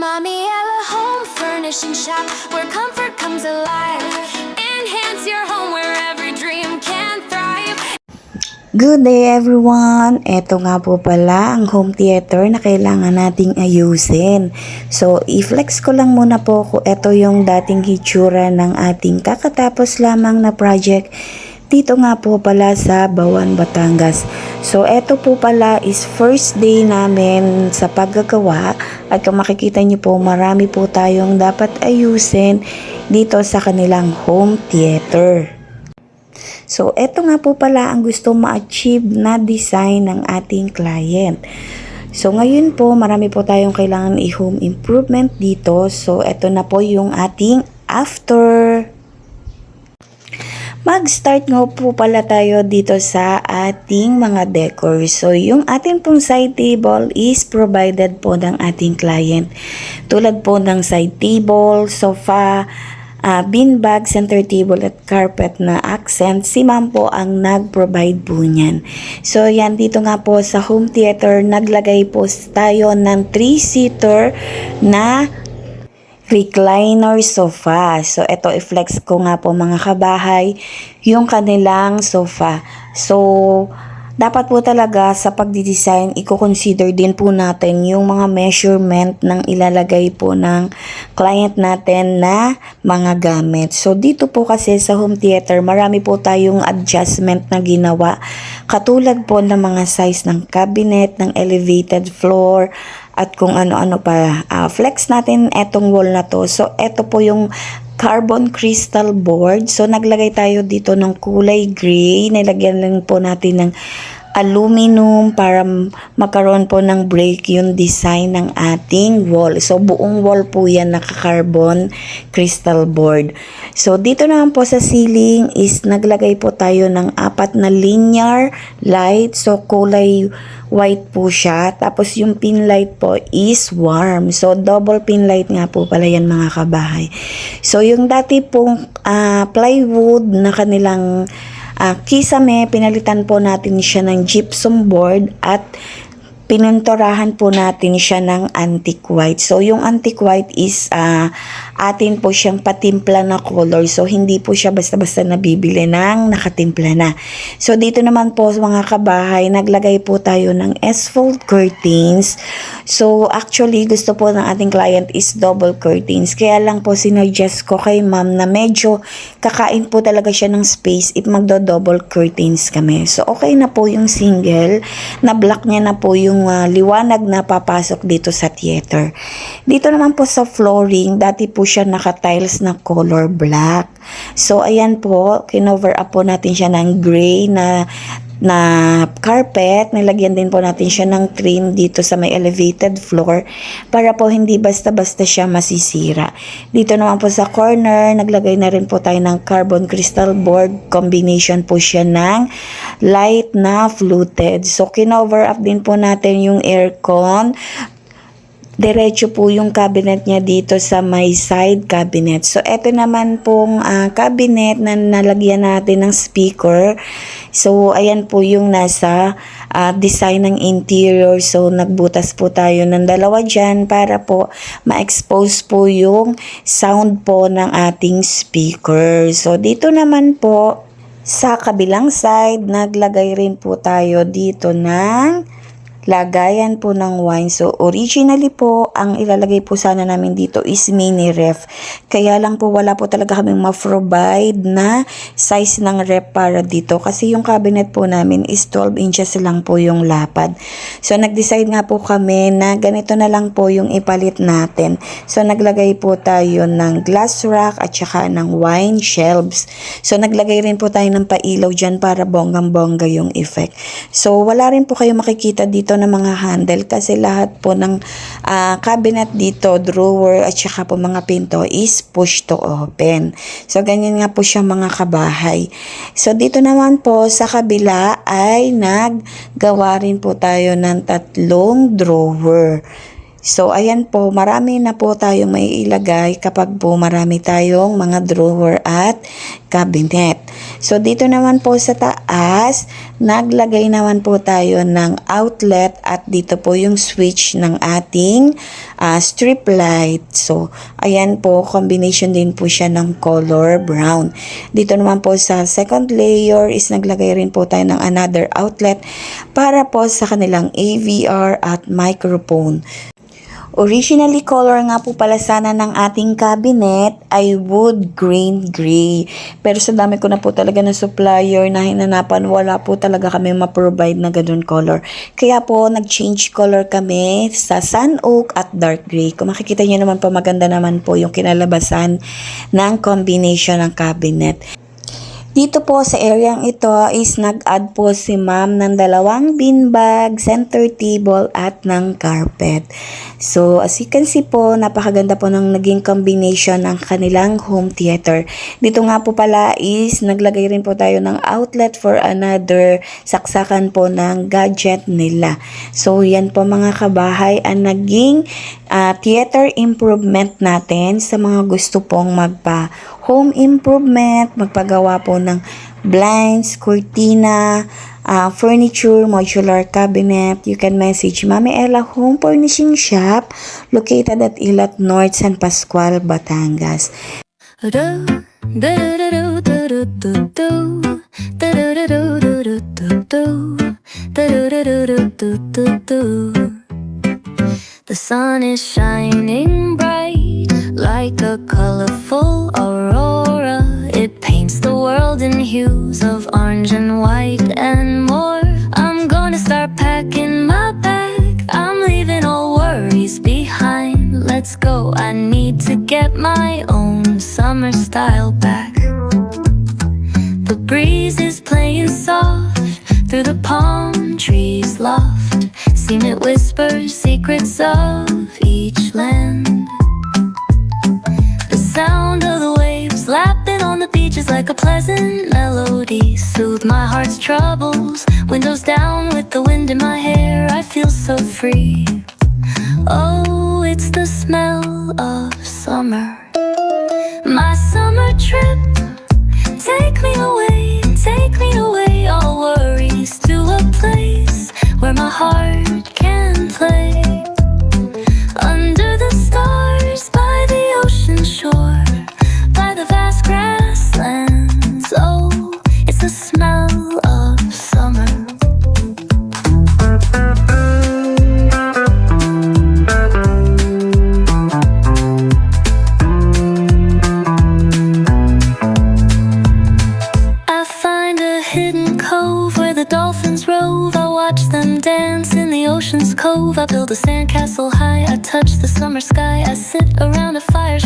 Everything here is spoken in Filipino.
Mommy Ella Home Furnishing Shop, where comfort comes alive. Enhance your home where every dream can thrive. Good day everyone! Ito nga po pala ang home theater na kailangan nating ayusin. So, i-flex ko lang muna po kung ito yung dating hitsura ng ating kakatapos lamang na project dito nga po pala sa Bawan, Batangas. So, ito po pala is first day namin sa paggagawa at kung makikita niyo po marami po tayong dapat ayusin dito sa kanilang home theater. So, eto nga po pala ang gusto ma-achieve na design ng ating client. So, ngayon po, marami po tayong kailangan i-home improvement dito. So, eto na po yung ating after. Mag-start nga po pala tayo dito sa ating mga decor. So, yung ating pong side table is provided po ng ating client. Tulad po ng side table, sofa, beanbag, center table at carpet na accent, si ma'am po ang nag-provide po niyan. So yan, dito nga po sa home theater, naglagay po tayo ng 3-seater na recliner sofa. So ito, i-flex ko nga po mga kabahay yung kanilang sofa. So dapat po talaga sa pagdi-design, i-consider din po natin yung mga measurement ng ilalagay po ng client natin na mga gamit. So, dito po kasi sa home theater, marami po tayong adjustment na ginawa. Katulad po ng mga size ng cabinet, ng elevated floor, at kung ano-ano pa. Flex natin etong wall na to. So, eto po yung carbon crystal board. So, naglagay tayo dito ng kulay gray. Nilagyan lang po natin ng aluminum para magkaroon po ng break yung design ng ating wall. So, buong wall po yan naka-carbon crystal board. So, dito naman po sa ceiling is naglagay po tayo ng 4 na linear light. So, kulay white po siya. Tapos, yung pin light po is warm. So, double pin light nga po pala yan mga kabahay. So, yung dati pong plywood na kanilang kisame, pinalitan po natin siya ng gypsum board at pininturahan po natin siya ng antique white. So, yung antique white is atin po siyang patimpla na color. So, hindi po siya basta-basta nabibili ng nakatimpla na. So, dito naman po mga kabahay, naglagay po tayo ng S-fold curtains. So, actually, gusto po ng ating client is double curtains. Kaya lang po sinuggest ko kay ma'am na medyo kakain po talaga siya ng space if magdo-double curtains kami. So, okay na po yung single. Na-block niya na po yung liwanag na papasok dito sa theater. Dito naman po sa flooring, dati po siya naka-tiles na color black. So, ayan po, kinover up po natin siya ng gray na carpet. Nilagyan din po natin siya ng trim dito sa may elevated floor para po hindi basta-basta siya masisira. Dito naman po sa corner, naglagay na rin po tayo ng carbon crystal board. Combination po siya ng light na fluted. So, kinover up din po natin yung aircon. Diretso po yung cabinet niya dito sa may side cabinet. So, eto naman pong cabinet na nalagyan natin ng speaker. So, ayan po yung nasa design ng interior. So, nagbutas po tayo ng 2 dyan para po ma-expose po yung sound po ng ating speaker. So, dito naman po sa kabilang side, naglagay rin po tayo dito ng lagayan po ng wine. So, originally po, ang ilalagay po sana namin dito is mini ref. Kaya lang po, wala po talaga kaming ma-provide na size ng ref para dito. Kasi yung cabinet po namin is 12 inches lang po yung lapad. So, nag-decide nga po kami na ganito na lang po yung ipalit natin. So, naglagay po tayo ng glass rack at saka ng wine shelves. So, naglagay rin po tayo ng pailaw dyan para bonggang-bongga yung effect. So, wala rin po kayo makikita dito na mga handle kasi lahat po ng cabinet dito, drawer at saka po mga pinto is push to open. So, ganyan nga po siya mga kabahay. So, dito naman po sa kabila ay naggawa rin po tayo ng 3 drawer. So, ayan po, marami na po tayong may ilagay kapag po marami tayong mga drawer at cabinet. So, dito naman po sa taas, naglagay naman po tayo ng outlet at dito po yung switch ng ating strip light. So, ayan po, combination din po siya ng color brown. Dito naman po sa second layer is naglagay rin po tayo ng another outlet para po sa kanilang AVR at microphone. Originally color nga po pala sana ng ating cabinet ay wood grain gray. Pero sa dami ko na po talaga ng supplier na hinanapan, wala po talaga kami ma-provide na ganun color. Kaya po nag-change color kami sa sun oak at dark gray. Kung makikita nyo naman po, maganda naman po yung kinalabasan ng combination ng cabinet. Dito po sa areang ito is nag-add po si ma'am ng 2 beanbag, center table at ng carpet. So as you can see po, napakaganda po ng naging combination ng kanilang home theater. Dito nga po pala is naglagay rin po tayo ng outlet for another saksakan po ng gadget nila. So yan po mga kabahay ang naging theater improvement natin sa mga gusto pong home improvement, magpagawa po ng blinds, cortina, furniture, modular cabinet. You can message Mami Ella Home Furnishing Shop located at Ilat North, San Pascual, Batangas. The sun is shining bright like a colorful aurora. It paints the world in hues of orange and white and more. I'm gonna start packing my bag. I'm leaving all worries behind. Let's go, I need to get my own summer style back. The breeze is playing soft through the palm trees loft. Seen it whisper secrets of each land. The sound of the waves lapping on the beach is like a pleasant melody. Soothe my heart's troubles. Windows down with the wind in my hair. I feel so free. Oh, it's the smell of summer. My summer trip. Take me away, all worries to a place where my heart can play. Under the stars, by the ocean shore, by the vast grasslands. Oh, it's the smell of summer. I find a hidden cove where the dolphins rove. I watch them dance in the ocean's cove. I build a sandcastle high. I touch the summer sky. I sit around a fire.